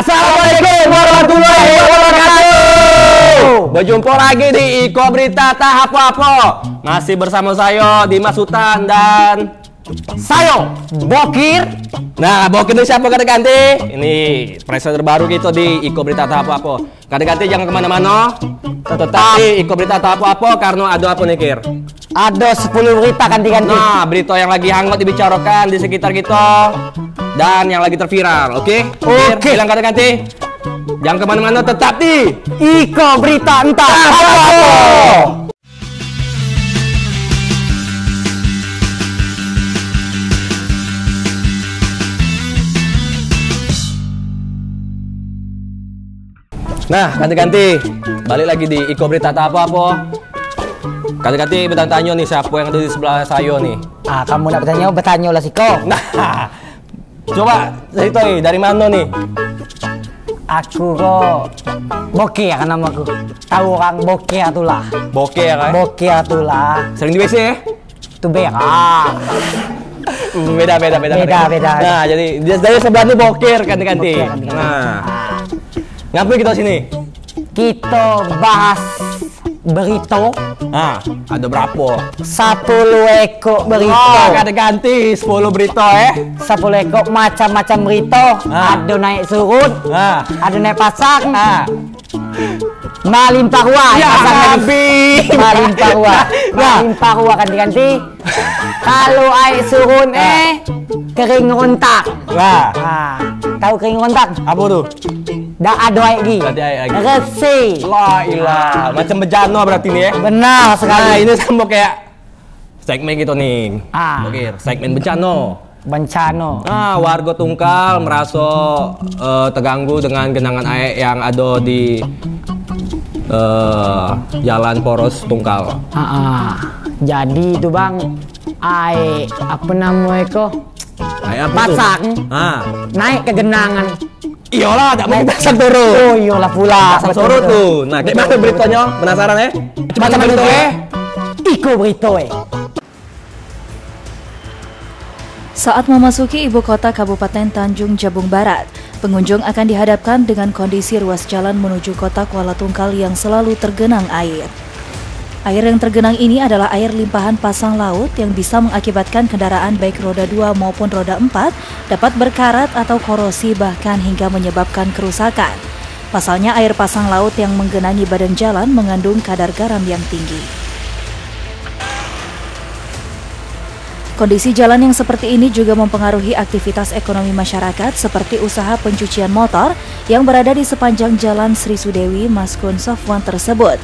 Assalamualaikum warahmatullahi wabarakatuh. Berjumpa lagi di Iko Berita Tak Apa-apa. Masih bersama saya Dimas Sultan dan saya Bokir. Nah, Bokir ini siapa ganti-ganti? Ini presenter baru gitu di Iko Berita Tak Apa-apa. Ganti-ganti jangan kemana-mana. Tetap di Iko Berita Tak Apa-apa karena ada apa nih, Kir? Ada 10 berita ganti-ganti. Nah, berita yang lagi hangat dibicarakan di sekitar kita dan yang lagi terviral, oke? Oke. Bilang ganti-ganti. Jangan kemana-mana, tetap di Iko Berita Entah Apa-apa. Nah, ganti-ganti. Balik lagi di Iko Berita Tak Apa-apa. Ganti-ganti bertanya nih siapa yang ada di sebelah saya nih. Ah, kamu nak bertanya lah Siko. Nah, coba cerita dari mana nih? Aku kok Bokir kan namaku. Tahu orang Bokir itulah. Bokir ya kan? Bokir itulah. Sering di WC ya? Itu berak. Beda. Beda. Nah, jadi dari sebelah ini Bokir ganti-ganti. Bokir ganti-ganti. Nah, ngapain kita sini? Kita bahas berita. Nah, ada berapa? 10 ekor berita. Oh, ganti-ganti 10 berita 10 ekor macam-macam berita. Ada naik surut. Ada naik pasang. Malimpah ruah. Ya, habis. Malimpah ruah. Malimpah ruah ganti-ganti. Kalau air surut kering rontak. Tahu kering rontak? Apa tuh? Dah ada air lagi. Ada air lagi. Resi. La ilah, macam bejana berarti nih ya. Benar sekali. Nah, ini sama kayak segmen gitu nih. Bokir, segmen bencana. Nah, warga Tungkal merasa terganggu dengan genangan air yang ada di Jalan Poros Tungkal. Jadi itu bang, air apa namanya kok? Air apa pasang. Naik ke genangan. Iyalah, tak mau pasang turun. Oh iyalah pula. Pasang surut tuh. Nah, gimana beritanya? Penasaran ya? Macam berita ya? Iko berita Saat memasuki ibu kota Kabupaten Tanjung Jabung Barat, pengunjung akan dihadapkan dengan kondisi ruas jalan menuju kota Kuala Tungkal yang selalu tergenang air. Air yang tergenang ini adalah air limpahan pasang laut yang bisa mengakibatkan kendaraan baik roda 2 maupun roda 4 dapat berkarat atau korosi bahkan hingga menyebabkan kerusakan. Pasalnya air pasang laut yang menggenangi badan jalan mengandung kadar garam yang tinggi. Kondisi jalan yang seperti ini juga mempengaruhi aktivitas ekonomi masyarakat seperti usaha pencucian motor yang berada di sepanjang jalan Sri Sudewi Maskun Sofwan tersebut.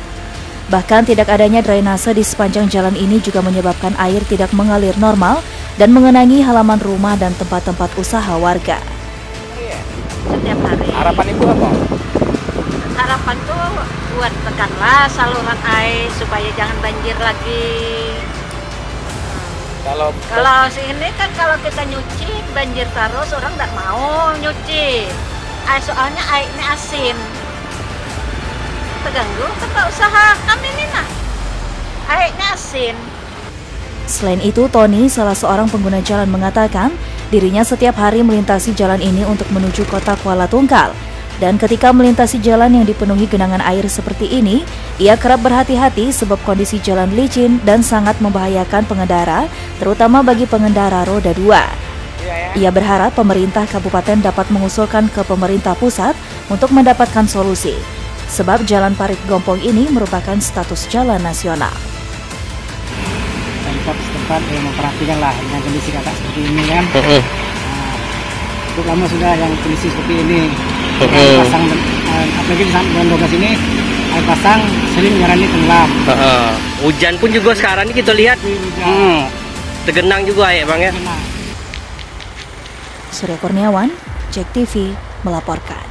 Bahkan tidak adanya drainase di sepanjang jalan ini juga menyebabkan air tidak mengalir normal dan mengenangi halaman rumah dan tempat-tempat usaha warga. Setiap hari. Harapan ibu apa? Harapan tuh buat tekanlah saluran air supaya jangan banjir lagi. Kalau sini kan kalau kita nyuci banjir terus orang nggak mau nyuci. Soalnya airnya asin. Terganggu tempat usaha kami nih nah. Airnya asin. Selain itu, Tony, salah seorang pengguna jalan mengatakan dirinya setiap hari melintasi jalan ini untuk menuju kota Kuala Tungkal. Dan ketika melintasi jalan yang dipenuhi genangan air seperti ini, ia kerap berhati-hati sebab kondisi jalan licin dan sangat membahayakan pengendara, terutama bagi pengendara roda 2. Ia berharap pemerintah kabupaten dapat mengusulkan ke pemerintah pusat untuk mendapatkan solusi, sebab Jalan Parit Gompong ini merupakan status jalan nasional. Pemkot setempat memperhatikan lah dengan kondisi kakak seperti ini kan. Cukup lama sudah yang kondisi seperti ini. Air pasang, apalagi di bulan 12 ini air pasang sering nyarani tenggelam. Hujan pun juga sekarang ini kita lihat tergenang juga ya bang ya. Surya Kurniawan, JEK TV melaporkan.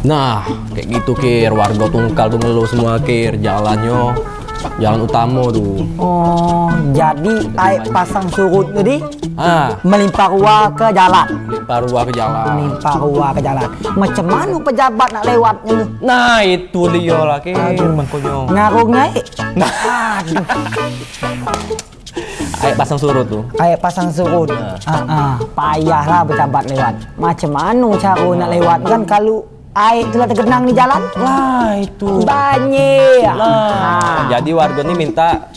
Nah, kayak gitu Kir, warga Tungkal tuh ngeluh semua Kir, jalan utama tuh. Oh, jadi air pasang surut tadi melimpah ruah ke jalan. Melimpah ruah ke jalan. Macam mana pejabat nak lewat ini? Nah, itu dia lah Kir, makanya. Ngaruhnya Nah, Air pasang surut tuh. Air pasang surut. Payahlah bertabat lewat. Macam mana cara nak lewat kan kalau air telah tergenang di jalan? Lah itu. Banyak. Jadi warga ini minta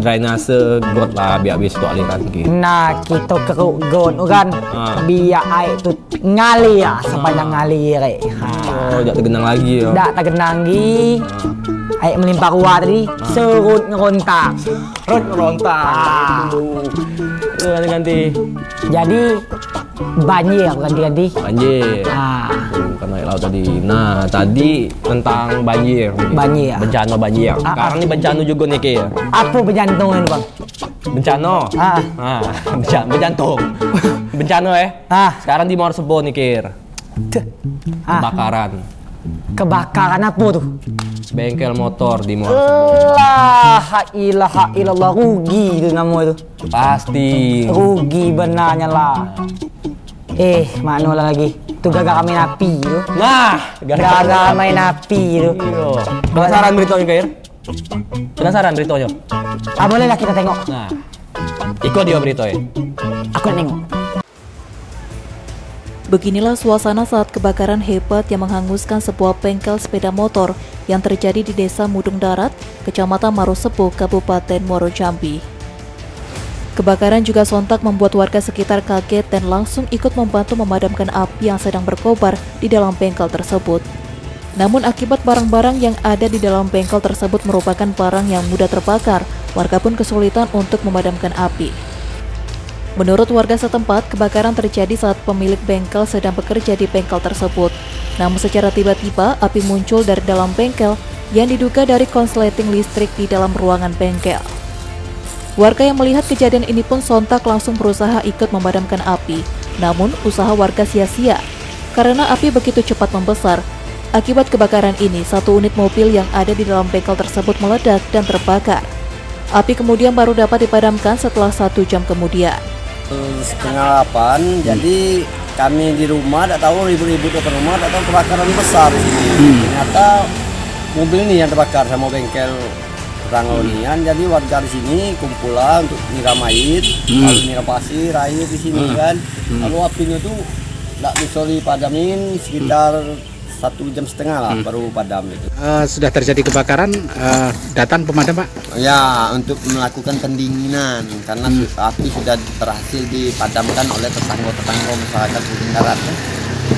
drainase got lah biar bisa tuh aliran gitu. Nah, kita keruk got tu kan. Biar air tu ngalir lah sepanjang ngalir. Oh, tak tergenang lagi ya. Tak tergenang lagi. Air melimpah ruah tadi, serut ngerontak. Serut ngerontak. Ganti-ganti. Jadi banjir ganti-ganti. Banjir. Karena air laut tadi. Nah, tadi tentang banjir. Banjir. Bencana banjir. Sekarang ini bencana juga nih Kir. Apa bencana ini bang? Bencana. Bencana. Bencana Sekarang di Morsebo nih Kir. Kebakaran. Kebakaran apa tuh? Bengkel motor di Morsebo. La ilaha illallah, rugi itu nama itu. Pasti. Rugi benarnya lah. Mana lagi? Itu gara-gara main api itu. Nah, gara-gara main api itu. Penasaran beritanya Kair? Penasaran beritanya? Bolehlah kita tengok. Nah, ikut dia beritanya. Aku tengok. Beginilah suasana saat kebakaran hebat yang menghanguskan sebuah bengkel sepeda motor yang terjadi di Desa Mudung Darat, Kecamatan Marosebo, Kabupaten Muaro Jambi. Kebakaran juga sontak membuat warga sekitar kaget dan langsung ikut membantu memadamkan api yang sedang berkobar di dalam bengkel tersebut. Namun akibat barang-barang yang ada di dalam bengkel tersebut merupakan barang yang mudah terbakar, warga pun kesulitan untuk memadamkan api. Menurut warga setempat, kebakaran terjadi saat pemilik bengkel sedang bekerja di bengkel tersebut. Namun secara tiba-tiba, api muncul dari dalam bengkel yang diduga dari konsleting listrik di dalam ruangan bengkel. Warga yang melihat kejadian ini pun sontak langsung berusaha ikut memadamkan api. Namun, usaha warga sia-sia karena api begitu cepat membesar. Akibat kebakaran ini, satu unit mobil yang ada di dalam bengkel tersebut meledak dan terbakar. Api kemudian baru dapat dipadamkan setelah 1 jam kemudian. Setengah 8, jadi kami di rumah tak tahu ribut-ribut ke rumah, tak tahu kebakaran besar di sini. Ternyata mobil ini yang terbakar sama bengkel Ranglonian. Jadi warga di sini kumpul lah untuk nyiram air, lalu nyiram pasir, air di sini kan. Lalu apinya tuh tak bisa dipadamin sekitar 1,5 jam lah baru padam itu. Sudah terjadi kebakaran, datang pemadam Pak? Ya, untuk melakukan pendinginan karena api sudah berhasil dipadamkan oleh tetangga-tetangga masyarakat Mudung Darat.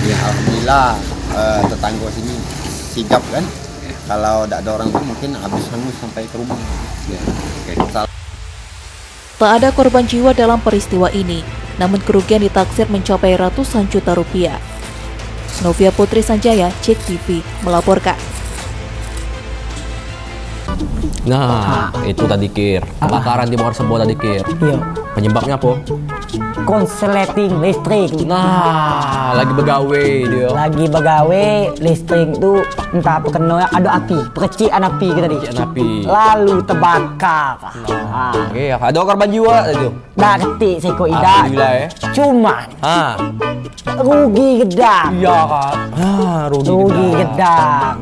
Ya, alhamdulillah tetangga sini sigap kan. Kalau tidak ada orang tuh mungkin habis hangus sampai ke rumah. Tak ada korban jiwa dalam peristiwa ini, namun kerugian ditaksir mencapai ratusan juta rupiah. Novia Putri Sanjaya, Cek TV, melaporkan. Nah, itu tadi Kir. Kebakaran di Morsebo tadi Kir. Iya. Penyebabnya apa? Konsleting listrik. Nah, lagi begawe dia. Lagi begawe listrik tu entah apa kena ada api, percikan api kita tadi. Percikan api. Lalu terbakar. Oke, ada korban jiwa itu. Dah ketik seko ida. Alhamdulillah ya. Cuman rugi gedang. Iya kan. Rugi gedang.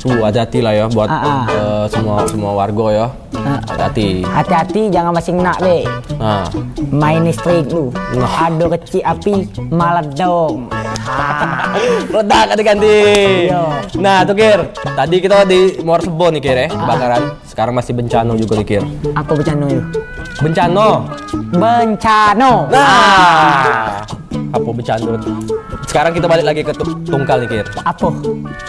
Tuh, hati-hati lah ya buat semua warga ya. Hati-hati. Hati-hati jangan masing nak be. Main listrik lu. Ada kecil api maledong. Ledak ganti-ganti. Nah, tuh Kir. Tadi kita di Morsebo nih Kir ya, kebakaran. Sekarang masih bencana juga nih Kir. Apa bencana itu? Bencana. Nah, apa bencana? Sekarang kita balik lagi ke Tungkal nih Kir. Apa?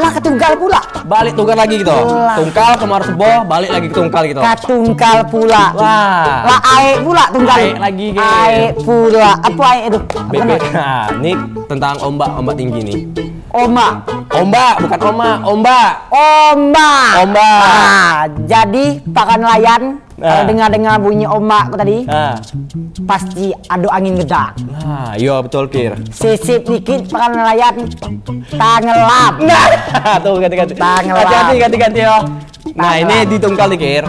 Lah ke Tungkal pula. Balik Tungkal lagi gitu. Tungkal ke Morsebo, balik lagi ke Tungkal gitu. Ke Tungkal pula. Lah air pula Tungkal. Air lagi Kir. Air pula. Apa air itu? Bebek. Nah, ini tentang ombak tinggi nih. Ombak. Ombak, bukan ombak. Jadi para nelayan kalau dengar-dengar bunyi ombak tadi, pasti ada angin gedang. Nah, iya betul Kir. Sisip dikit para nelayan tangelap. Nah, tuh ganti-ganti. Tangelap. Ganti-ganti ya. Nah, ini di Tungkal nih Kir.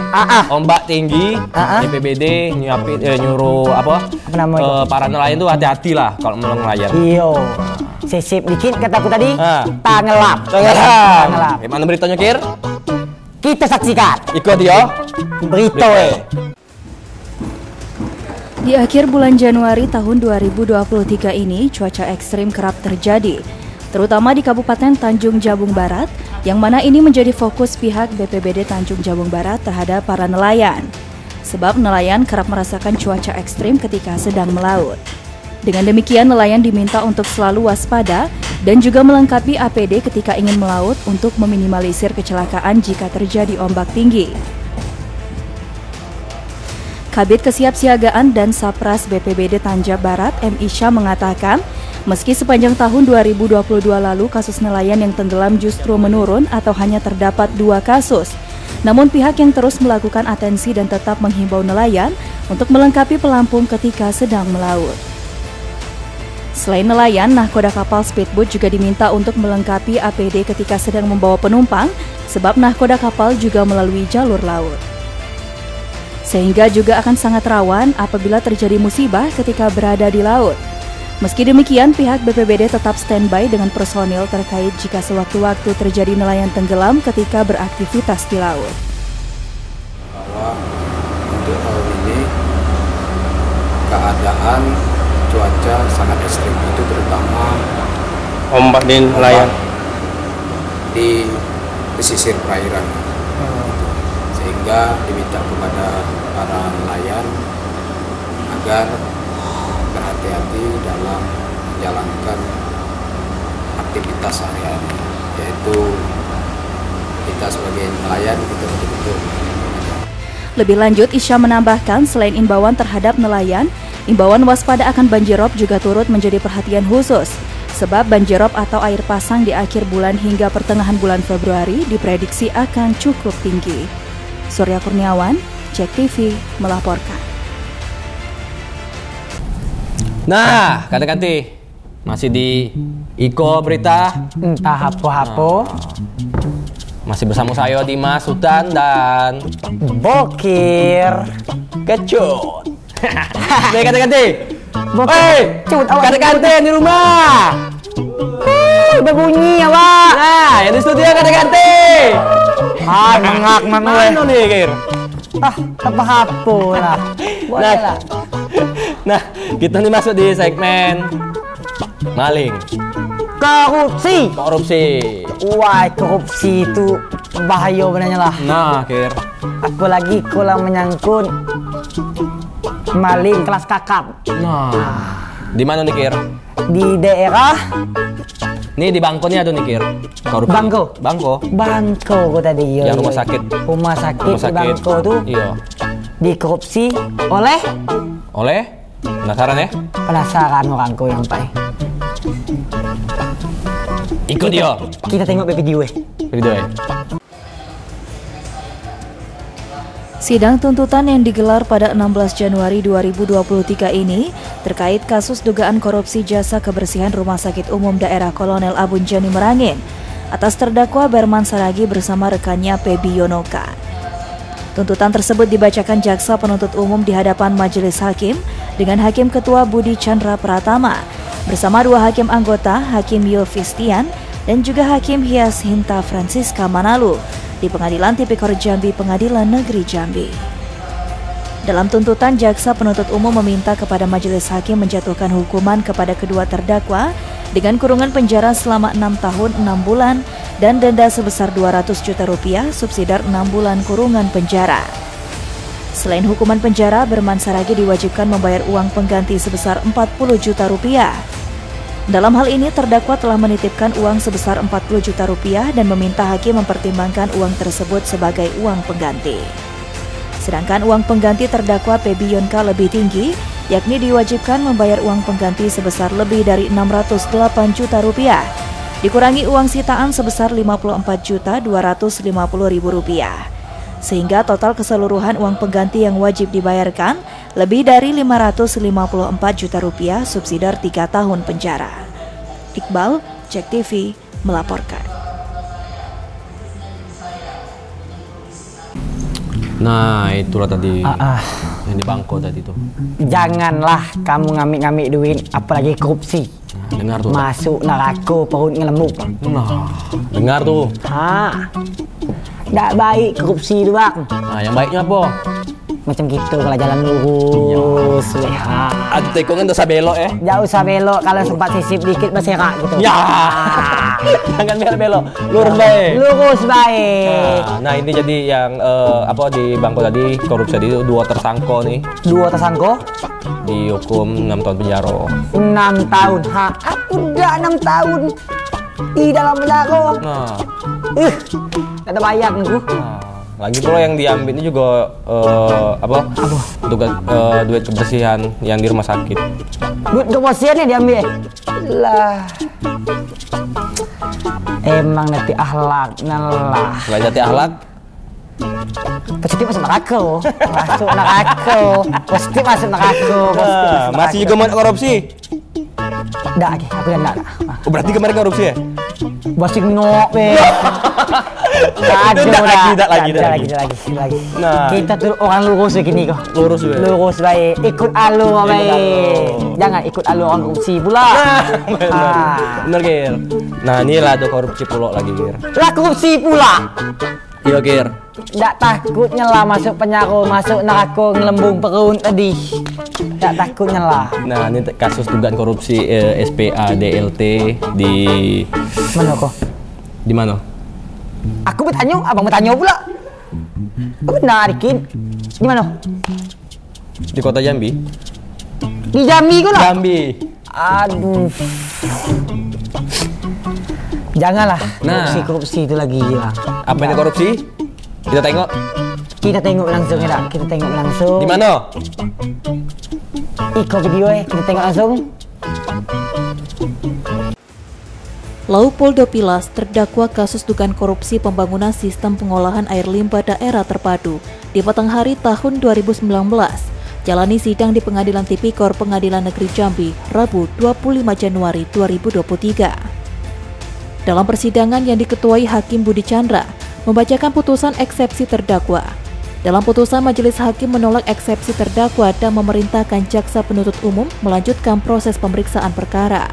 Ombak tinggi, BPBD nyuruh apa namanya? Para nelayan tuh hati-hati lah kalau mau nelayan. Iya. Sisip dikit kataku tadi, tangelap. Gimana beritanya Kir? Kita saksikan. Ikut ya. Berita. Di akhir bulan Januari tahun 2023 ini, cuaca ekstrim kerap terjadi, terutama di Kabupaten Tanjung Jabung Barat, yang mana ini menjadi fokus pihak BPBD Tanjung Jabung Barat terhadap para nelayan. Sebab nelayan kerap merasakan cuaca ekstrim ketika sedang melaut. Dengan demikian, nelayan diminta untuk selalu waspada dan juga melengkapi APD ketika ingin melaut untuk meminimalisir kecelakaan jika terjadi ombak tinggi. Kabid Kesiapsiagaan dan Sapras BPBD Tanjab Barat, M. Isya mengatakan, meski sepanjang tahun 2022 lalu kasus nelayan yang tenggelam justru menurun atau hanya terdapat 2 kasus, namun pihak yang terus melakukan atensi dan tetap menghimbau nelayan untuk melengkapi pelampung ketika sedang melaut. Selain nelayan, nahkoda kapal speedboat juga diminta untuk melengkapi APD ketika sedang membawa penumpang, sebab nahkoda kapal juga melalui jalur laut. Sehingga juga akan sangat rawan apabila terjadi musibah ketika berada di laut. Meski demikian, pihak BPBD tetap standby dengan personil terkait jika sewaktu-waktu terjadi nelayan tenggelam ketika beraktivitas di laut. Bahwa untuk tahun ini keadaan cuaca sangat ekstrim, itu terutama Ombak di nelayan di pesisir perairan. Sehingga diminta kepada para nelayan agar berhati-hati dalam menjalankan aktivitas sehari-hari, yaitu kita sebagai nelayan kita betul-betul. Lebih lanjut, Isya menambahkan selain imbauan terhadap nelayan, imbauan waspada akan banjirop juga turut menjadi perhatian khusus. Sebab banjirop atau air pasang di akhir bulan hingga pertengahan bulan Februari diprediksi akan cukup tinggi. Surya Kurniawan, Cek TV melaporkan. Nah, ganti-ganti masih di Iko Berita. Entah apa-apa. Masih bersama saya Dimas Sultan dan Bokir. Kecut. Nih ganti-ganti. Bokir. Hei, Cut, awak ganti-ganti di rumah. berbunyi awak. Nah, yang di studio ganti-ganti. Hai, mengak Mana nih, Kir? Apa-apa lah. Boleh lah. Nah, kita nih masuk di segmen maling. Korupsi. Wah, korupsi itu bahaya benarnya lah. Nah, Kir. Apalagi kalau menyangkut maling kelas kakap. Nah, di mana nih, Kir? Di daerah Nih di bangko nih ada nih, Kir. Korupsi. Bangko kok tadi ya. Yang rumah sakit. Rumah sakit di bangko tuh. Iya. Dikorupsi oleh penasaran ya? Penasaran orangku yang pai. Ikut dia. Kita tengok video ya. Sidang tuntutan yang digelar pada 16 Januari 2023 ini terkait kasus dugaan korupsi jasa kebersihan Rumah Sakit Umum Daerah Kolonel Abunjani Merangin atas terdakwa Berman Saragi bersama rekannya Pebi Yonoka. Tuntutan tersebut dibacakan jaksa penuntut umum di hadapan majelis hakim dengan Hakim Ketua Budi Chandra Pratama bersama 2 hakim anggota, Hakim Yofistian dan juga Hakim Hias Hinta Francisca Manalu di Pengadilan Tipikor Jambi, Pengadilan Negeri Jambi. Dalam tuntutan, jaksa penuntut umum meminta kepada majelis hakim menjatuhkan hukuman kepada kedua terdakwa dengan kurungan penjara selama 6 tahun 6 bulan dan denda sebesar 200 juta rupiah subsidiar 6 bulan kurungan penjara. Selain hukuman penjara, Berman Saragi diwajibkan membayar uang pengganti sebesar 40 juta rupiah. Dalam hal ini, terdakwa telah menitipkan uang sebesar 40 juta rupiah dan meminta hakim mempertimbangkan uang tersebut sebagai uang pengganti. Sedangkan uang pengganti terdakwa Pebi Yonka lebih tinggi, yakni diwajibkan membayar uang pengganti sebesar lebih dari 608 juta rupiah, dikurangi uang sitaan sebesar 54.250.000 rupiah. Sehingga total keseluruhan uang pengganti yang wajib dibayarkan lebih dari 554 juta rupiah subsidiar 3 tahun penjara. Iqbal, Cek TV melaporkan. Nah, itulah tadi yang di bangko tadi tuh. Janganlah kamu ngamik-ngamik duit, apalagi korupsi. Nah, dengar tuh. Masuk neraka perut ngelemuk. Nah, dengar tuh. Nggak baik korupsi itu, Bang. Nah, yang baiknya apa? macam gitu kalau jalan lurus. Aduh tikungan dosa belok ya. Jauh usah belok, kalau sempat sisip dikit berserak gitu. Ya. Jangan belok, lurus baik. Lurus baik. Nah ini jadi yang apa di Bangko tadi korupsi tadi 2 tersangka nih. 2 tersangka dihukum 6 tahun penjara. 6 tahun. Aku udah 6 tahun di dalam penjara. Nah, ada bayang aku. Lagi pula yang diambil ini juga apa? Duit kebersihan yang di rumah sakit. Duit kebersihannya diambil. Lah. Emang nanti akhlak nalah. Selain nanti akhlak, positif masuk neraka. Masuk neraka. Positif masuk neraka. masih juga mau korupsi? Nggak lagi, aku yang nggak. Oh, berarti kemarin korupsi ya? Masih ngok, Tidak lagi. Nah, kita tuh orang lurus begini kok. Lurus baik. Ikut alur baik. Jangan ikut alur orang korupsi pula. Bener Gir. Nah ini lah ada korupsi pula lagi Gir. Lah korupsi pula. Iya Gir. Nggak takutnya lah masuk penjara, masuk neraka ngelembung perut tadi. Nggak takutnya lah. Nah ini kasus dugaan korupsi SPA DLT di mana kok? Di mana? Aku bertanya, abang bertanya pula. Benar Rikin. Di mana? Di kota Jambi. Di Jambi kok lah. Jambi. Aduh. Janganlah. Nah. Korupsi itu lagi ya. Apa ini korupsi? Kita tengok. Kita tengok langsung ya, kita tengok langsung. Di mana? Iko video kita tengok langsung. Leopoldo Pilas terdakwa kasus dugaan korupsi pembangunan sistem pengolahan air limbah daerah terpadu di Batanghari tahun 2019. Jalani sidang di Pengadilan Tipikor Pengadilan Negeri Jambi, Rabu 25 Januari 2023. Dalam persidangan yang diketuai Hakim Budi Chandra, membacakan putusan eksepsi terdakwa. Dalam putusan, majelis hakim menolak eksepsi terdakwa dan memerintahkan jaksa penuntut umum melanjutkan proses pemeriksaan perkara.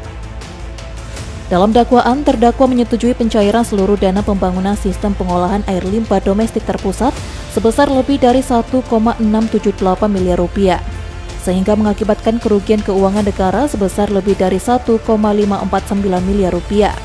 Dalam dakwaan, terdakwa menyetujui pencairan seluruh dana pembangunan sistem pengolahan air limbah domestik terpusat sebesar lebih dari 1,678 miliar rupiah, sehingga mengakibatkan kerugian keuangan negara sebesar lebih dari 1,549 miliar rupiah.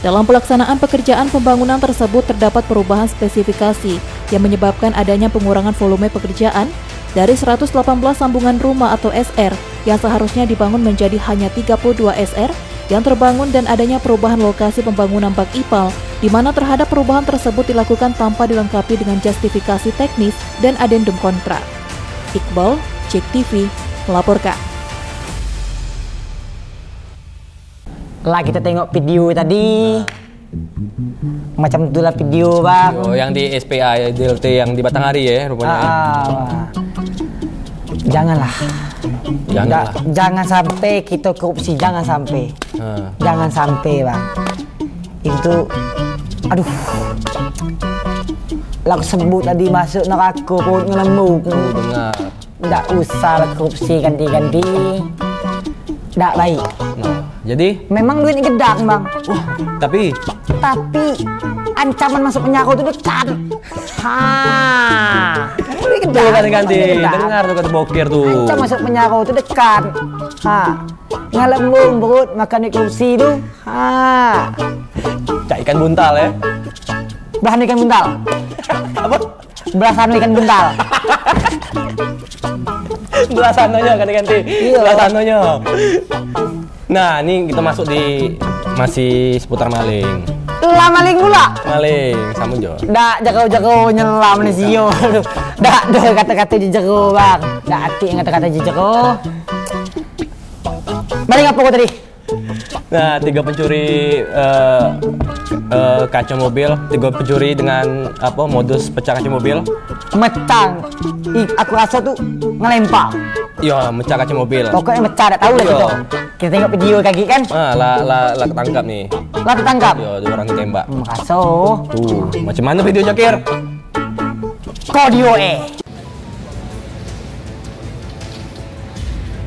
Dalam pelaksanaan pekerjaan pembangunan tersebut terdapat perubahan spesifikasi yang menyebabkan adanya pengurangan volume pekerjaan dari 118 sambungan rumah atau SR yang seharusnya dibangun menjadi hanya 32 SR yang terbangun, dan adanya perubahan lokasi pembangunan bak IPAL di mana terhadap perubahan tersebut dilakukan tanpa dilengkapi dengan justifikasi teknis dan adendum kontrak. Iqbal, Cek TV, melaporkan. Lah kita tengok video tadi. Macam itulah video bang. Oh, yang di SPA DLT yang di Batanghari ya rupanya. Janganlah. Janganlah. Jangan sampai kita korupsi, jangan sampai. Jangan sampai bang. Itu, aduh. Lah aku sebut tadi masuk neraka perut ngelembung. Dengar. Nggak usah lah korupsi ganti-ganti. Nggak baik. Nah, jadi memang duitnya gedang bang. Tapi ancaman masuk penjara itu dekat. Tuh ganti-ganti. Dengar tuh kata bokir tuh. Ancaman masuk penjara itu dekat. Ngelembung perut makan korupsi itu. Cak ikan buntal ya. Belahan ikan buntal. Apa? Belasan ikan buntal. Belasanonya ganti-ganti. Belasanonya. Nah, ini kita masuk di masih seputar maling. Lah maling pula. Maling, sama jo. Dak jago-jago nyelam nih sio. Dak kata-kata di jago bang. Dak hati kata-kata di jago. Maling apa kau tadi? Nah, 3 pencuri kaca mobil, 3 pencuri dengan apa modus pecah kaca mobil. Metang. Aku rasa tuh ngelempar. Iya, mecah kaca mobil. Pokoknya mecah, tak tahu lah gitu. Kita tengok video kaki kan? Lah ketangkap nih. Lah ketangkap. Iya, 2 orang ditembak. Makaso. Tuh, macam mana videonya Kir? Kodio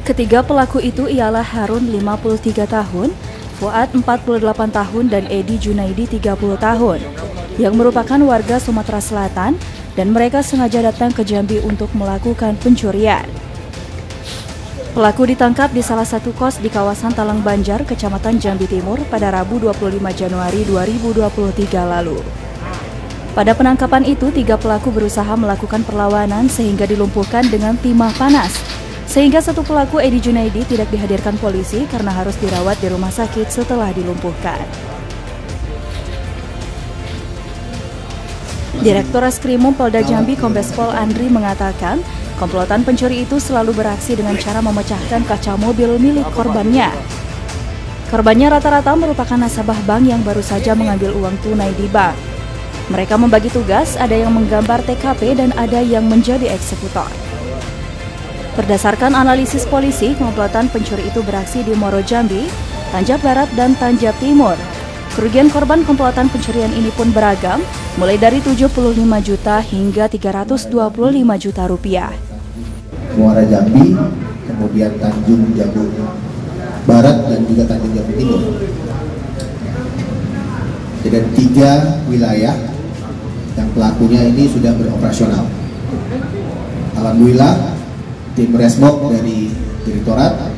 Ketiga pelaku itu ialah Harun 53 tahun, Fuad 48 tahun, dan Edi Junaidi 30 tahun, yang merupakan warga Sumatera Selatan dan mereka sengaja datang ke Jambi untuk melakukan pencurian. Pelaku ditangkap di salah satu kos di kawasan Talang Banjar, Kecamatan Jambi Timur pada Rabu 25 Januari 2023 lalu. Pada penangkapan itu, 3 pelaku berusaha melakukan perlawanan sehingga dilumpuhkan dengan timah panas. Sehingga satu pelaku, Edi Junaidi, tidak dihadirkan polisi karena harus dirawat di rumah sakit setelah dilumpuhkan. Direktur Reskrimum Polda Jambi Kombes Pol Andri mengatakan, komplotan pencuri itu selalu beraksi dengan cara memecahkan kaca mobil milik korbannya. Korbannya rata-rata merupakan nasabah bank yang baru saja mengambil uang tunai di bank. Mereka membagi tugas, ada yang menggambar TKP dan ada yang menjadi eksekutor. Berdasarkan analisis polisi, komplotan pencuri itu beraksi di Moro Jambi, Tanjab Barat, dan Tanjab Timur. Kerugian korban komplotan pencurian ini pun beragam, mulai dari 75 juta hingga 325 juta rupiah. Muara Jambi, kemudian Tanjung Jabung Barat dan juga Tanjung Jabung Timur. Jadi 3 wilayah yang pelakunya ini sudah beroperasional. Alhamdulillah, tim Resmob dari Direktorat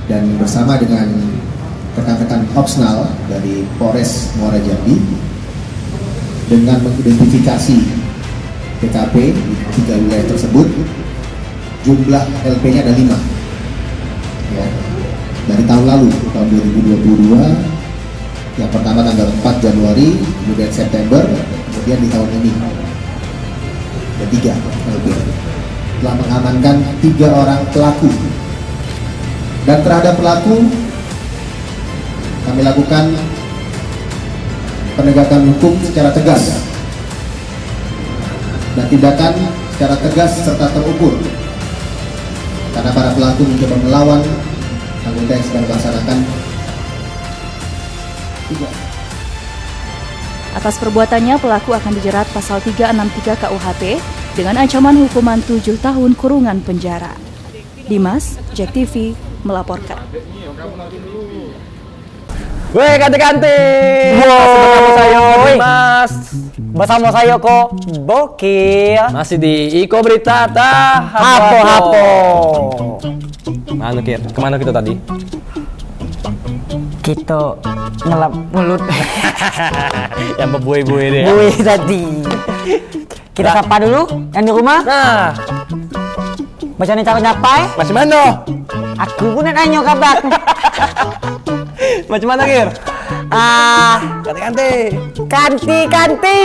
dan bersama dengan rekan-rekan Opsnal dari Polres Muara Jambi dengan mengidentifikasi TKP di 3 wilayah tersebut, jumlah LP-nya ada 5 ya. Dari tahun lalu, tahun 2022, yang pertama tanggal 4 Januari, kemudian September, kemudian di tahun ini ada 3 LP. Telah mengamankan 3 orang pelaku, dan terhadap pelaku kami lakukan penegakan hukum secara tegas dan tindakan secara tegas serta terukur, karena para pelaku mencoba melawan anggota yang sedang melaksanakan. Atas perbuatannya, pelaku akan dijerat pasal 363 KUHP dengan ancaman hukuman 7 tahun kurungan penjara. Dimas, Jack TV, melaporkan. Weh, ganti-ganti. Bersama saya, Mas. Bersama saya kok Bokir. Masih di Iko Berita Hapo. Mana Kir? Kemana kita tadi? Kita ngelap mulut. Yang berbuih-buih dia. Buih tadi. Kita sapa dulu yang di rumah. Nah, macam cara nyapai? macam mana? Aku pun nak nanya kabar. Macam mana Kir? Ganti-ganti. Kanti.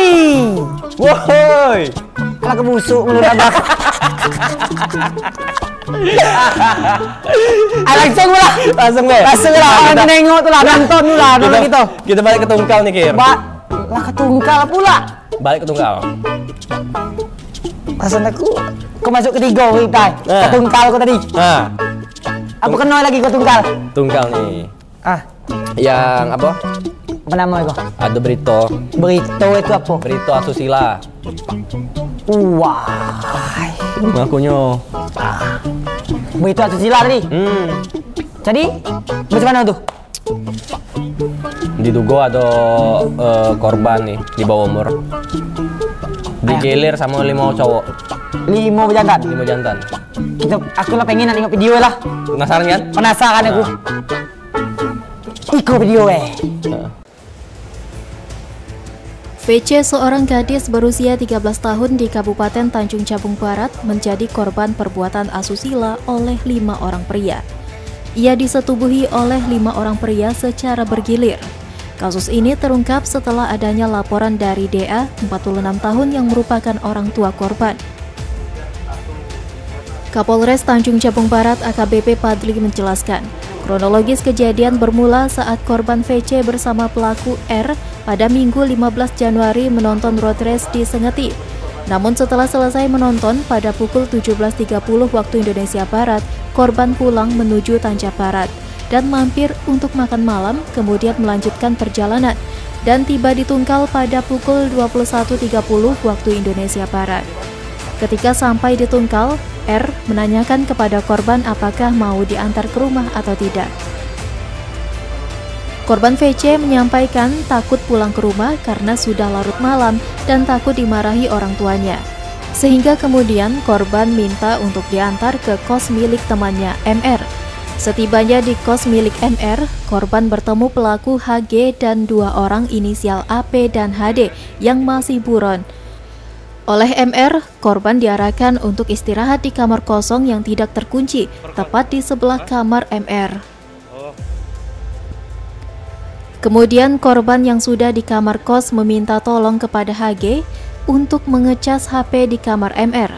Woi. Kalau kebusuk mulut abang. Langsung lah. Langsung lah. Orang nengok tu lah, nonton tu lah, nonton gitu. Kita balik ke Tungkal nih Kir. Lah ke Tungkal pula. Balik ke Tungkal. Rasanya aku masuk ketiga kita. Ke Tungkal aku tadi. Nah, Apa kenal lagi ke Tungkal? Tungkal nih. Yang apa? Apa nama itu? Ada Brito. Brito itu apa? Brito asusila. Wah. Ngakunya. Brito asusila tadi. Jadi macam mana tuh? Diduga ada korban nih di bawah umur. Digilir sama 5 cowok. 5 jantan. 5 jantan. Aku lah pengen nengok video lah. Penasaran kan? Penasaran aku. Iko video VC, seorang gadis berusia 13 tahun di Kabupaten Tanjung Jabung Barat, menjadi korban perbuatan asusila oleh 5 orang pria. Ia disetubuhi oleh 5 orang pria secara bergilir. Kasus ini terungkap setelah adanya laporan dari DA, 46 tahun, yang merupakan orang tua korban. Kapolres Tanjung Jabung Barat AKBP Padli menjelaskan, kronologis kejadian bermula saat korban VC bersama pelaku R pada Minggu 15 Januari menonton road race di Sengeti. Namun setelah selesai menonton pada pukul 17.30 waktu Indonesia Barat, korban pulang menuju Tanjab Barat dan mampir untuk makan malam, kemudian melanjutkan perjalanan dan tiba di Tungkal pada pukul 21.30 waktu Indonesia Barat. Ketika sampai di Tungkal, R menanyakan kepada korban apakah mau diantar ke rumah atau tidak. Korban VC menyampaikan takut pulang ke rumah karena sudah larut malam dan takut dimarahi orang tuanya. Sehingga kemudian korban minta untuk diantar ke kos milik temannya MR. Setibanya di kos milik MR, korban bertemu pelaku HG dan 2 orang inisial AP dan HD yang masih buron. Oleh MR, korban diarahkan untuk istirahat di kamar kosong yang tidak terkunci, tepat di sebelah kamar MR. Kemudian korban yang sudah di kamar kos meminta tolong kepada HG untuk mengecas HP di kamar MR.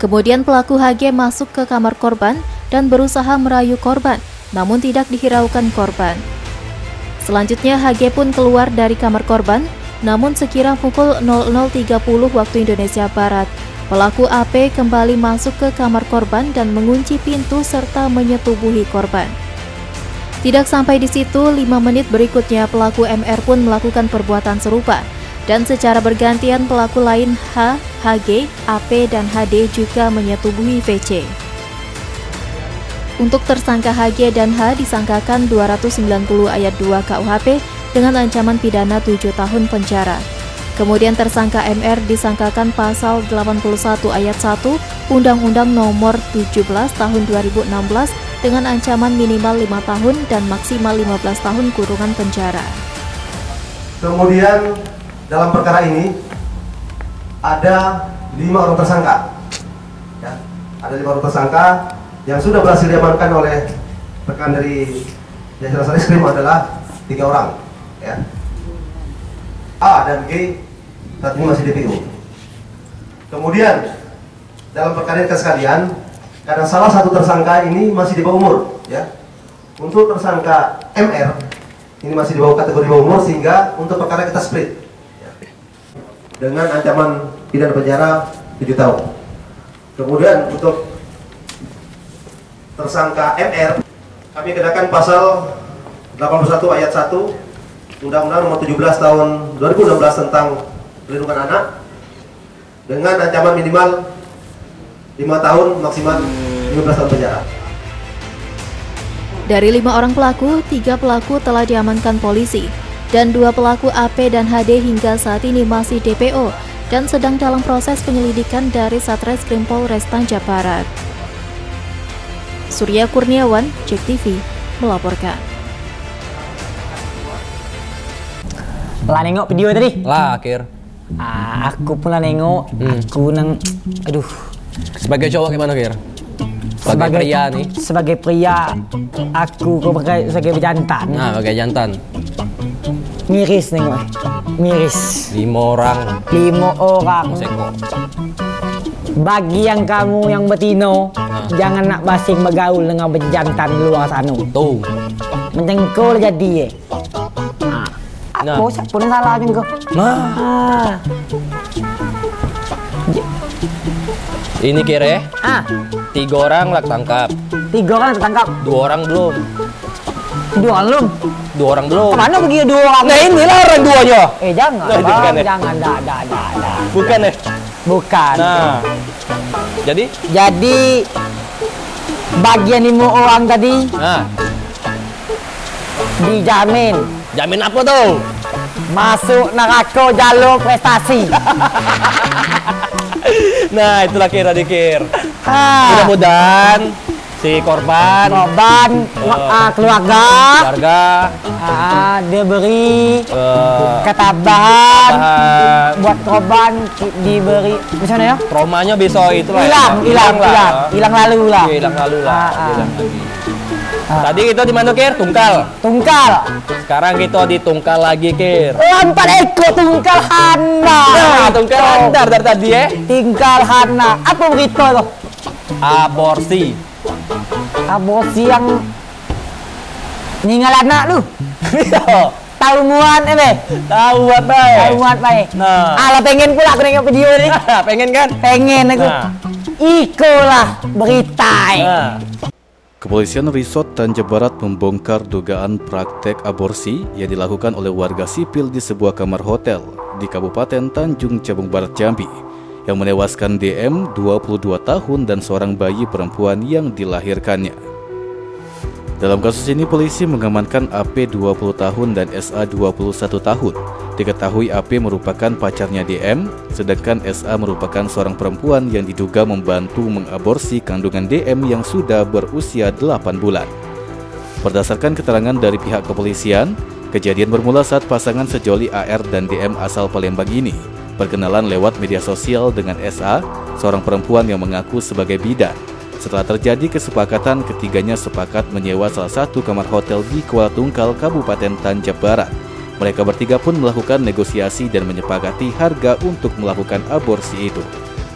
Kemudian pelaku HG masuk ke kamar korban dan berusaha merayu korban, namun tidak dihiraukan korban. Selanjutnya HG pun keluar dari kamar korban, namun sekira pukul 00.30 waktu Indonesia Barat, pelaku AP kembali masuk ke kamar korban dan mengunci pintu serta menyetubuhi korban. Tidak sampai di situ, 5 menit berikutnya pelaku MR pun melakukan perbuatan serupa, dan secara bergantian pelaku lain H, HG, AP, dan HD juga menyetubuhi VC. Untuk tersangka HG dan H disangkakan 290 ayat 2 KUHP dengan ancaman pidana 7 tahun penjara. Kemudian tersangka MR disangkakan pasal 81 ayat 1 Undang-Undang Nomor 17 Tahun 2016 dengan ancaman minimal 5 tahun dan maksimal 15 tahun kurungan penjara. Kemudian dalam perkara ini ada 5 orang tersangka. Ya, ada 5 orang tersangka yang sudah berhasil diamankan oleh rekan dari Jajaran Satreskrim adalah 3 orang. Ya. A dan G saat ini masih DPO. Kemudian dalam perkara ini sekalian, karena salah satu tersangka ini masih di bawah umur, ya. Untuk tersangka MR ini masih di bawah kategori bawah umur, sehingga untuk perkara kita split, ya, dengan ancaman pidana penjara 7 tahun. Kemudian untuk tersangka MR kami kenakan pasal 81 ayat 1 Undang-Undang Nomor 17 Tahun 2016 tentang Perlindungan Anak dengan ancaman minimal 5 tahun maksimal 15 tahun penjara. Dari 5 orang pelaku, 3 pelaku telah diamankan polisi dan 2 pelaku AP dan HD hingga saat ini masih DPO dan sedang dalam proses penyelidikan dari Satreskrim Polres Tangja Barat. Surya Kurniawan, JEK TV, melaporkan. Lah nengok video tadi? Lah, akhir. Aku pun lah nengok. Aku nang, aduh. Sebagai cowok gimana, Kir? Sebagai pria nih. Sebagai pria, aku sebagai jantan. Nah, sebagai jantan. Miris nengok. Miris. 5 orang. 5 orang. Seko. Bagi yang kamu yang betino, jangan nak basing bergaul dengan berjantan di luar sana. Tuh. Mencengkol jadi Aku siapa yang salah jengkol? Ini kira 3 orang lah tangkap. 3 orang tertangkap. 2 orang belum. 2 orang belum. 2 orang belum. Kemana pergi 2 orang? Nah inilah orang 2-nya. Jangan. Bukan, jangan. Bukan ya? Bukan. Nah. Jadi bagian 5 orang tadi. Dijamin. Jamin apa tuh? Masuk neraka jalur prestasi. Nah, itulah kira dikir. Mudah-mudahan si korban keluarga dia beri ketabahan buat korban, diberi misalnya ya traumanya bisa itulah hilang lalu lah. Tadi kita di mana, Kir? Tungkal. Sekarang kita di Tungkal lagi, Kir. 4 ekor Tungkal Hana. Tungkal Hana dari tadi ya. Tungkal Hana. Apa berita itu? Aborsi yang ninggal anak lu. Tahu muat tahu muat baik. Ala pengen pula aku nengok video ini. Pengen kan? Pengen aku. Ikolah berita. Kepolisian Resort Tangja Barat membongkar dugaan praktek aborsi yang dilakukan oleh warga sipil di sebuah kamar hotel di Kabupaten Tanjung Jabung Barat, Jambi, yang menewaskan DM 22 tahun dan seorang bayi perempuan yang dilahirkannya. Dalam kasus ini polisi mengamankan AP 20 tahun dan SA 21 tahun. Diketahui AP merupakan pacarnya DM, sedangkan SA merupakan seorang perempuan yang diduga membantu mengaborsi kandungan DM yang sudah berusia 8 bulan. Berdasarkan keterangan dari pihak kepolisian, kejadian bermula saat pasangan sejoli AR dan DM asal Palembang ini berkenalan lewat media sosial dengan SA, seorang perempuan yang mengaku sebagai bidan. Setelah terjadi kesepakatan, ketiganya sepakat menyewa salah satu kamar hotel di Kuala Tungkal, Kabupaten Tanjab Barat. Mereka bertiga pun melakukan negosiasi dan menyepakati harga untuk melakukan aborsi itu.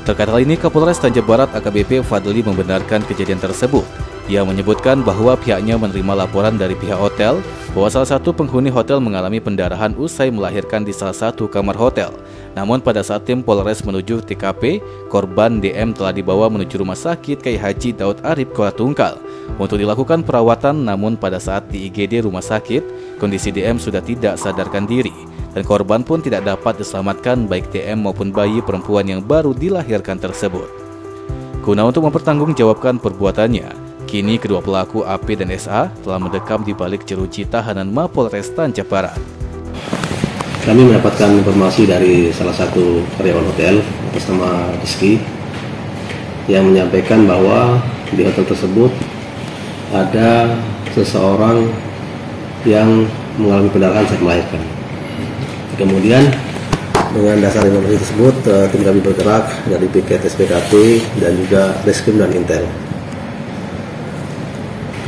Terkait hal ini, Kapolres Tanjab Barat AKBP Fadli membenarkan kejadian tersebut. Ia menyebutkan bahwa pihaknya menerima laporan dari pihak hotel bahwa salah satu penghuni hotel mengalami pendarahan usai melahirkan di salah satu kamar hotel. Namun pada saat tim Polres menuju TKP, korban DM telah dibawa menuju Rumah Sakit Kyai Haji Daud Arif Kuala Tungkal untuk dilakukan perawatan. Namun pada saat di IGD rumah sakit, kondisi DM sudah tidak sadarkan diri dan korban pun tidak dapat diselamatkan baik DM maupun bayi perempuan yang baru dilahirkan tersebut. Guna untuk mempertanggungjawabkan perbuatannya, kini kedua pelaku AP dan SA telah mendekam di balik jeruji tahanan Mapolres Tanjab Barat. Kami mendapatkan informasi dari salah satu karyawan hotel atas nama Rizky yang menyampaikan bahwa di hotel tersebut ada seseorang yang mengalami pendarahan saat melahirkan. Kemudian dengan dasar informasi tersebut, tim kami bergerak dari piket SPKT dan juga Reskrim dan Intel.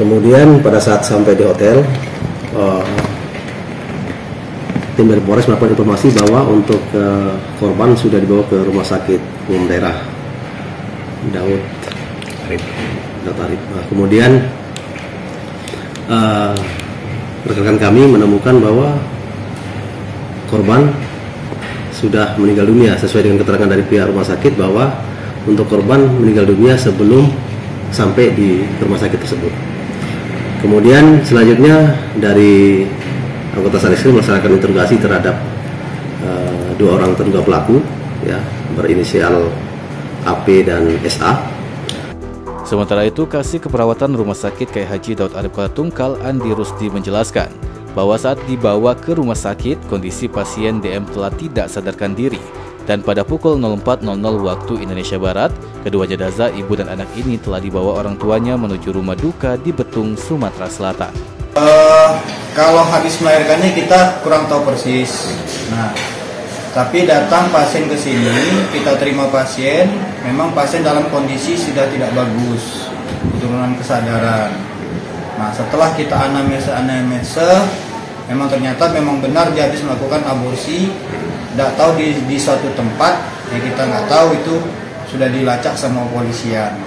Kemudian pada saat sampai di hotel, tim dari Polres melakukan informasi bahwa untuk korban sudah dibawa ke rumah sakit umum daerah Daud Arif. Kemudian rekan kami menemukan bahwa korban sudah meninggal dunia sesuai dengan keterangan dari pihak rumah sakit bahwa untuk korban meninggal dunia sebelum sampai di rumah sakit tersebut. Kemudian selanjutnya dari anggota Satreskrim melaksanakan interogasi terhadap dua orang terduga pelaku, ya, berinisial AP dan SA. Sementara itu, Kasih Keperawatan Rumah Sakit Kyai Haji Daud Arif Kuala Tungkal Andi Rusdi menjelaskan bahwa saat dibawa ke rumah sakit, kondisi pasien DM telah tidak sadarkan diri dan pada pukul 04.00 waktu Indonesia Barat, kedua jenazah ibu dan anak ini telah dibawa orang tuanya menuju rumah duka di Betung, Sumatera Selatan. Kalau habis melahirkannya kita kurang tahu persis. Nah, tapi datang pasien ke sini, kita terima pasien, memang pasien dalam kondisi sudah tidak bagus, penurunan kesadaran. Nah, setelah kita anamnesa, memang ternyata memang benar dia habis melakukan aborsi, tidak tahu di suatu tempat, ya kita nggak tahu itu sudah dilacak sama kepolisian.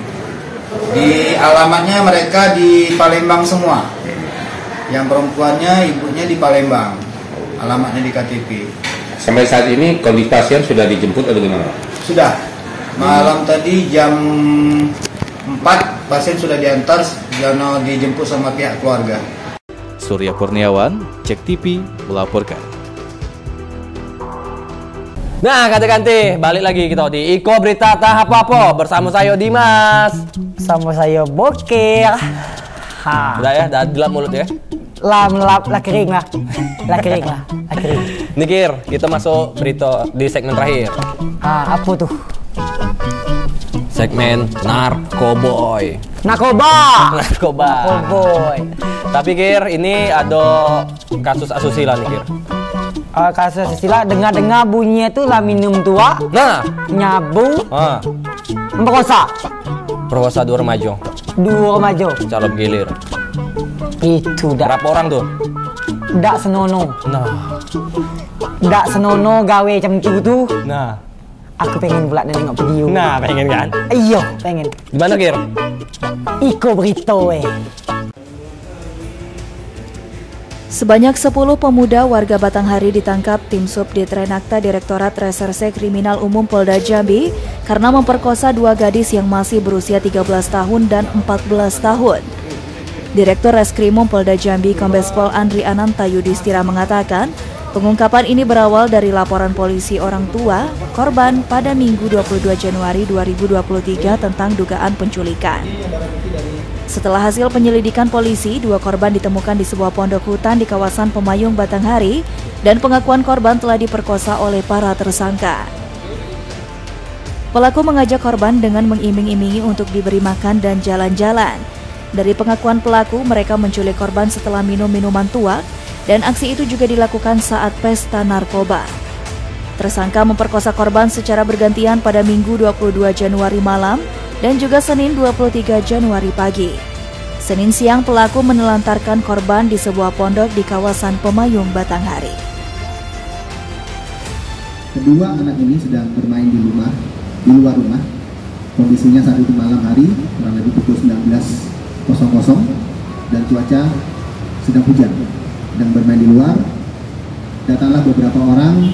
Di alamatnya mereka di Palembang semua. Yang perempuannya, ibunya di Palembang, alamatnya di KTP. Sampai saat ini kondisi pasien sudah dijemput atau gimana? Sudah, malam tadi jam 4 pasien sudah diantar dan dijemput sama pihak keluarga. Surya Kurniawan, Cek TV melaporkan. Nah, ganti-ganti, balik lagi kita di Iko Berita Tahap Apa bersama saya Dimas. Sama saya Bokir. Udah ya, dah dilap mulut ya. Lah kering lah. Nikir, kita masuk berita di segmen terakhir. Apa tuh? Segmen Narkoboy. Narkoboy. Tapi Kir, ini ada kasus asusila nih Kir. Kasus asusila, dengar-dengar bunyinya tuh lah minum tua. Nah, nyabu. Memperkosa 2 remaja. 2 remaja. Calon gilir. Itu dah. Berapa orang tuh? Dak senono. Nah. Dak senono gawe macam tu. Nah. Aku pengen pula nengok video. Nah, pengen kan? Iya, pengen. Di mana, Kir? Iko Berita Sebanyak 10 pemuda warga Batanghari ditangkap tim Subdit Renakta Direktorat Reserse Kriminal Umum Polda Jambi karena memperkosa 2 gadis yang masih berusia 13 tahun dan 14 tahun. Direktur Reskrimum Polda Jambi Kombes Pol Andri Ananta Yudhistira mengatakan, pengungkapan ini berawal dari laporan polisi orang tua korban pada Minggu 22 Januari 2023 tentang dugaan penculikan. Setelah hasil penyelidikan polisi, 2 korban ditemukan di sebuah pondok hutan di kawasan Pemayung Batanghari dan pengakuan korban telah diperkosa oleh para tersangka. Pelaku mengajak korban dengan mengiming-imingi untuk diberi makan dan jalan-jalan. Dari pengakuan pelaku, mereka menculik korban setelah minum minuman tuak dan aksi itu juga dilakukan saat pesta narkoba. Tersangka memperkosa korban secara bergantian pada Minggu 22 Januari malam dan juga Senin 23 Januari pagi. Senin siang pelaku menelantarkan korban di sebuah pondok di kawasan Pemayung Batanghari. Kedua anak ini sedang bermain di luar rumah. Kondisinya saat itu malam hari, kurang lebih pukul 19.00 dan cuaca sedang hujan. Sedang bermain di luar, datanglah beberapa orang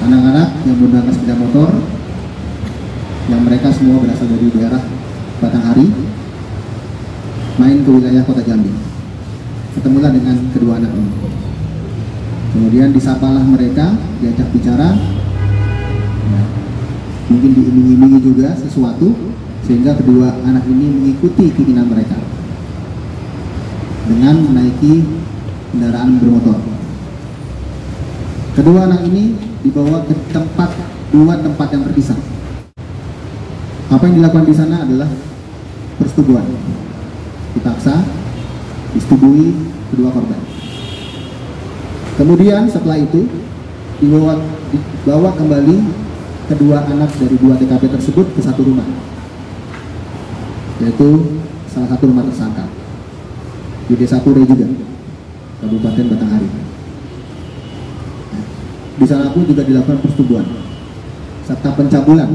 anak-anak yang menggunakan sepeda motor yang mereka semua berasal dari daerah Batanghari, main ke wilayah kota Jambi. Ketemulah dengan kedua anak ini. Kemudian disapalah mereka, diajak bicara, mungkin diiming-imingi juga sesuatu, sehingga kedua anak ini mengikuti keinginan mereka dengan menaiki kendaraan bermotor. Kedua anak ini dibawa ke dua tempat yang terpisah. Apa yang dilakukan di sana adalah persetubuhan, dipaksa, disetubui kedua korban. Kemudian setelah itu dibawa kembali kedua anak dari 2 TKP tersebut ke satu rumah, yaitu salah satu rumah tersangka di Desa Pure juga, Kabupaten Batanghari. Di sana pun juga dilakukan persetubuhan serta pencabulan.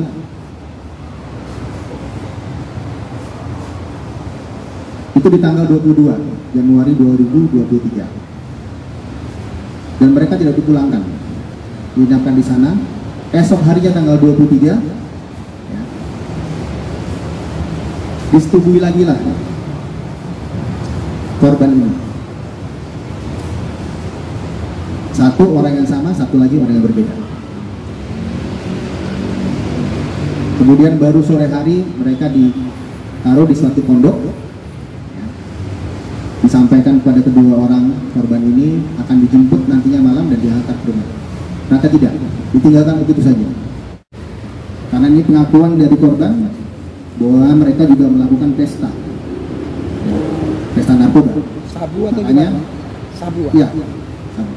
Itu di tanggal 22 Januari 2023. Dan mereka tidak dipulangkan, diinapkan di sana. Esok harinya tanggal 23 ya, disetubui lagi lah korban ini. Satu orang yang sama, satu lagi orang yang berbeda. Kemudian baru sore hari mereka ditaruh di suatu pondok ya. Disampaikan kepada kedua orang korban ini akan dijemput nantinya malam dan diangkat ke rumah. Ternyata tidak, ditinggalkan begitu saja. Karena ini pengakuan dari korban bahwa mereka juga melakukan pesta ya, pesta narkoba. Sabu atau makanya, sabu? Iya, sabu.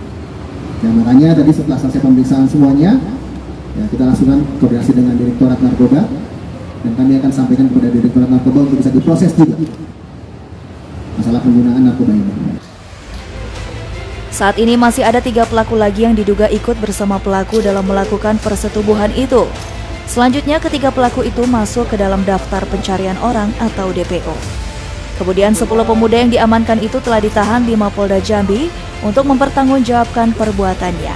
Ya, makanya tadi setelah selesai pemeriksaan semuanya, ya, kita langsungkan koordinasi dengan Direktorat Narkoba dan kami akan sampaikan kepada Direktorat Narkoba untuk bisa diproses juga masalah penggunaan narkoba ini. Saat ini masih ada 3 pelaku lagi yang diduga ikut bersama pelaku dalam melakukan persetubuhan itu. Selanjutnya ketiga pelaku itu masuk ke dalam daftar pencarian orang atau DPO. Kemudian 10 pemuda yang diamankan itu telah ditahan di Mapolda Jambi untuk mempertanggungjawabkan perbuatannya.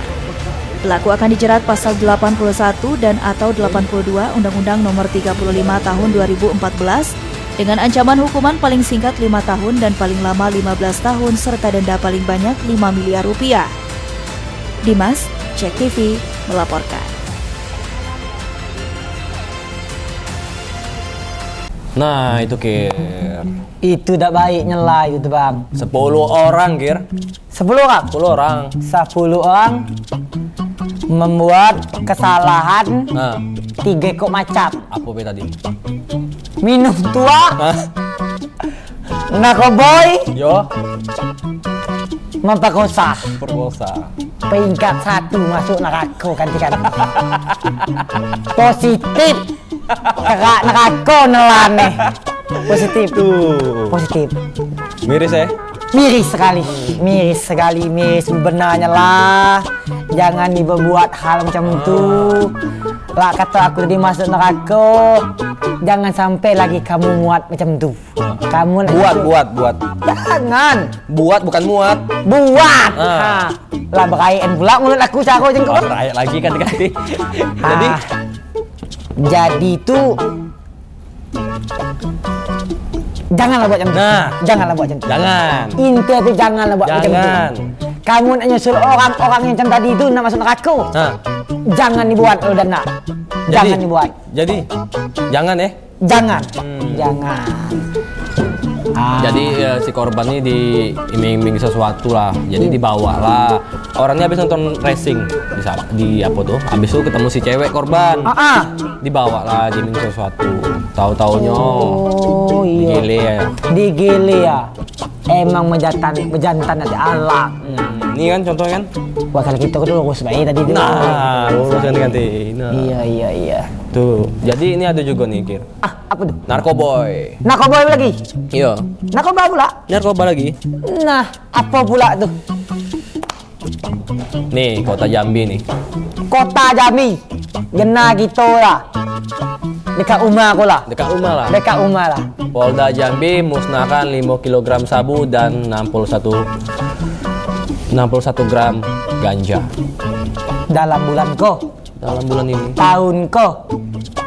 Pelaku akan dijerat pasal 81 dan atau 82 Undang-Undang Nomor 35 Tahun 2014 dengan ancaman hukuman paling singkat 5 tahun dan paling lama 15 tahun serta denda paling banyak 5 miliar rupiah. Dimas, Cek TV, melaporkan. Nah, itu Kir. Itu tak baik nyela itu bang. 10 orang Kir. 10 orang? 10 orang. 10 orang membuat kesalahan 3 kok macam. Apa be tadi? Minum tua, narkoboy, yo, memperkosa. Peringkat 1 masuk neraka kan. Positif. Kerak neraka nelane. Positif. Positif. Miris ya? Miris sekali, miris sebenarnya lah. Jangan dibuat hal macam itu. Lah kata aku tadi masuk neraka, jangan sampai lagi kamu muat macam itu. Kamu buat. Jangan. Buat bukan muat. Buat. Lah berayan pula mulut aku caro jengkok. Oh, berayan lagi ganti-ganti. Jadi itu janganlah buat macam itu. Janganlah buat macam itu. Jangan. Inti itu janganlah buat macam itu. Kamu nak nyusul orang-orang yang macam tadi itu nak masuk neraka. Jangan dibuat kalau dah nak. Jangan dibuat. Jadi jangan Jangan. Jadi si korban ini diiming-iming sesuatu lah. Jadi dibawa lah. Orangnya habis nonton racing di apa tuh? Habis itu ketemu si cewek korban. Dibawa lah diiming sesuatu. Tahu-taunya digile ya. Digile ya. Emang bejantan ada alat. Ini kan contohnya kan. Wah kalau kita kan lurus baik tadi. Nah, lurus ganti. Nah. Iya. Tuh. Jadi ini ada juga nih, Kir. Apa tuh? Narkoboy. Narkoboy lagi? Iya. Narkoba pula? Narkoba lagi. Nah, apa pula tuh? Nih, kota Jambi nih. Kota Jambi. Gena gitu lah. Dekat rumah aku lah. Dekat rumah lah. Polda Jambi musnahkan 5 kg sabu dan 61 gram ganja. Dalam bulan ko. Dalam bulan ini. Tahun ko.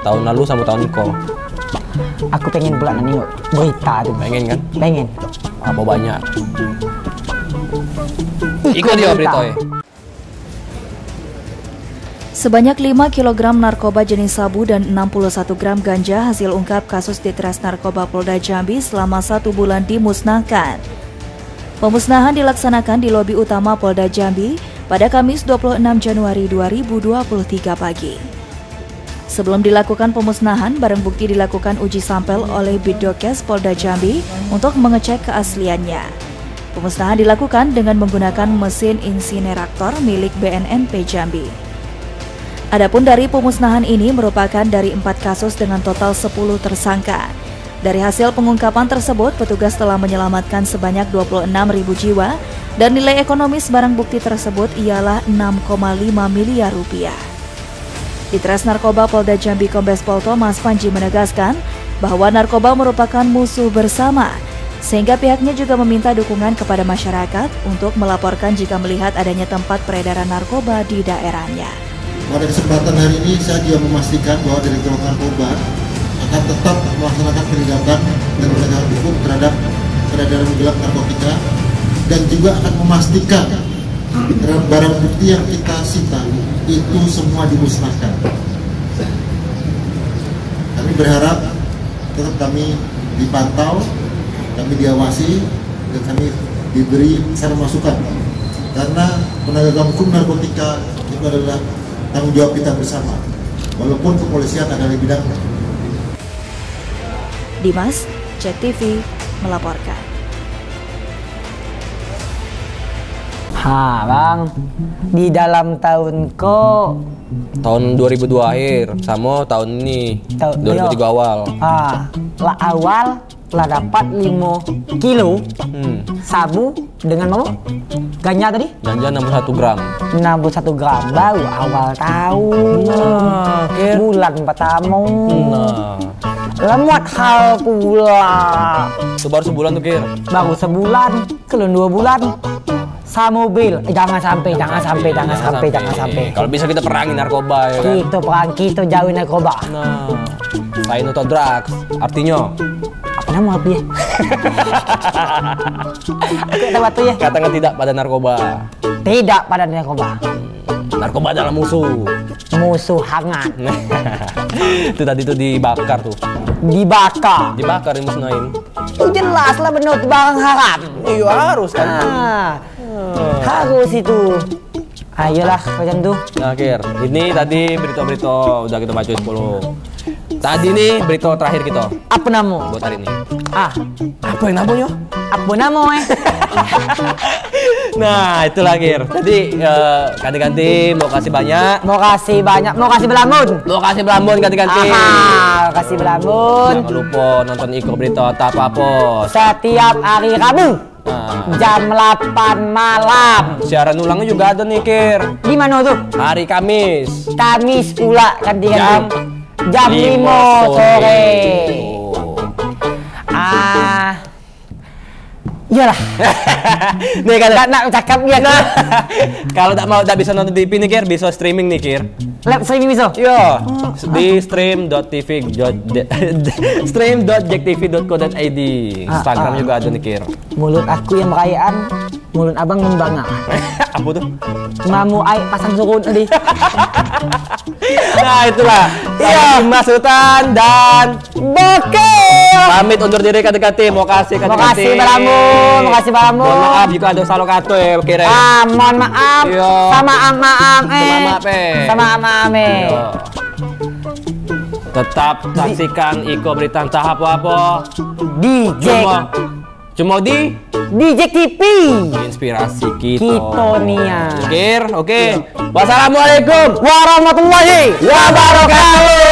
Tahun lalu sama tahun ko. Aku pengen bulan ini berita tuh. Pengen kan? Pengen. Apa banyak? Ikut dia berita. Sebanyak 5 kg narkoba jenis sabu dan 61 gram ganja hasil ungkap kasus Ditres Narkoba Polda Jambi selama 1 bulan dimusnahkan. Pemusnahan dilaksanakan di lobi utama Polda Jambi pada Kamis 26 Januari 2023 pagi. Sebelum dilakukan pemusnahan, barang bukti dilakukan uji sampel oleh Bidokes Polda Jambi untuk mengecek keasliannya. Pemusnahan dilakukan dengan menggunakan mesin insinerator milik BNNP Jambi. Adapun dari pemusnahan ini merupakan dari 4 kasus dengan total 10 tersangka. Dari hasil pengungkapan tersebut, petugas telah menyelamatkan sebanyak 26.000 jiwa dan nilai ekonomis barang bukti tersebut ialah 6,5 miliar rupiah. Ditres Narkoba Polda Jambi Kombes Pol Thomas Panji menegaskan bahwa narkoba merupakan musuh bersama, sehingga pihaknya juga meminta dukungan kepada masyarakat untuk melaporkan jika melihat adanya tempat peredaran narkoba di daerahnya. Pada kesempatan hari ini saya juga memastikan bahwa Direktorat Narkoba akan tetap melaksanakan penindakan dan penegakan hukum terhadap peredaran gelap narkotika dan juga akan memastikan terhadap barang bukti yang kita sita itu semua dimusnahkan. Kami berharap tetap kami dipantau, kami diawasi, dan kami diberi saran masukan karena penegakan hukum narkotika itu adalah tanggung jawab kita bersama, walaupun kepolisian ada di bidangnya. Dimas, JEK TV melaporkan. Bang, di dalam tahun ko tahun 2002 akhir sama tahun ini 2003 awal. Lah awal lah dapat 5 kilo sabu dengan apa? Ganja tadi? Ganja 61 gram. 61 gram baru awal tahun. Bulan pertama. Lemot hal pula. Itu baru sebulan tuh, Kir. Baru sebulan, kalau 2 bulan. Sama mobil, jangan sampai. Kalau bisa kita perangin narkoba ya kan? Kita perang, kita jauhin narkoba. Nah, saya no to drugs, artinya apa nama api ya? Ya? Katakan tidak pada narkoba. Tidak pada narkoba. Narkoba adalah musuh. Musuh hangat. Itu tadi tuh dibakar tuh. Dibakar dimusnahin. Itu jelas lah benar barang haram. Iya harus kan. Harus itu. Ayolah macam tuh. Nah, Kir, ini tadi berita-berita udah kita baca 10. Tadi nih berita terakhir kita. Apa nama? Buat hari ini. Apa yang namanya? Apa namanya? Nah, itulah, Kir. Jadi ganti-ganti mau kasih banyak. Mau kasih belambun ganti-ganti. Mau kasih belambun. Jangan lupa nonton Iko Berita Tak Apa. Setiap hari Rabu. Jam 8 malam. Siaran ulangnya juga ada nih, Kir. Di mana tuh? Hari Kamis. Kamis pula ganti-ganti. Jam 5 sore. Iyalah. Nih kalau nak cakap ya. Kalau tak bisa nonton TV nih, Kir, bisa streaming nih, Kir. Live streaming bisa? Iya. Di stream.jektv.co.id. Instagram juga ada nih, Kir. Mulut aku yang merayaan mulut abang membangak. Apa tuh? Mamu ai pasang surut tadi. Nah itulah. Iya. Dimas Sultan dan Bokir. Pamit undur diri kata-kata. Mau kasih kata-kata. Makasih balamu. Makasih balamu. Mohon maaf jika ada salah kata ya Bokir. Mohon maaf. Iya. Sama maaf Sama maaf Sama Tetap saksikan Iko Berita Entah Apa-apa di Cuma di DJ TV Inspirasi kita Kitonia. Oke. Wassalamualaikum warahmatullahi wabarakatuh.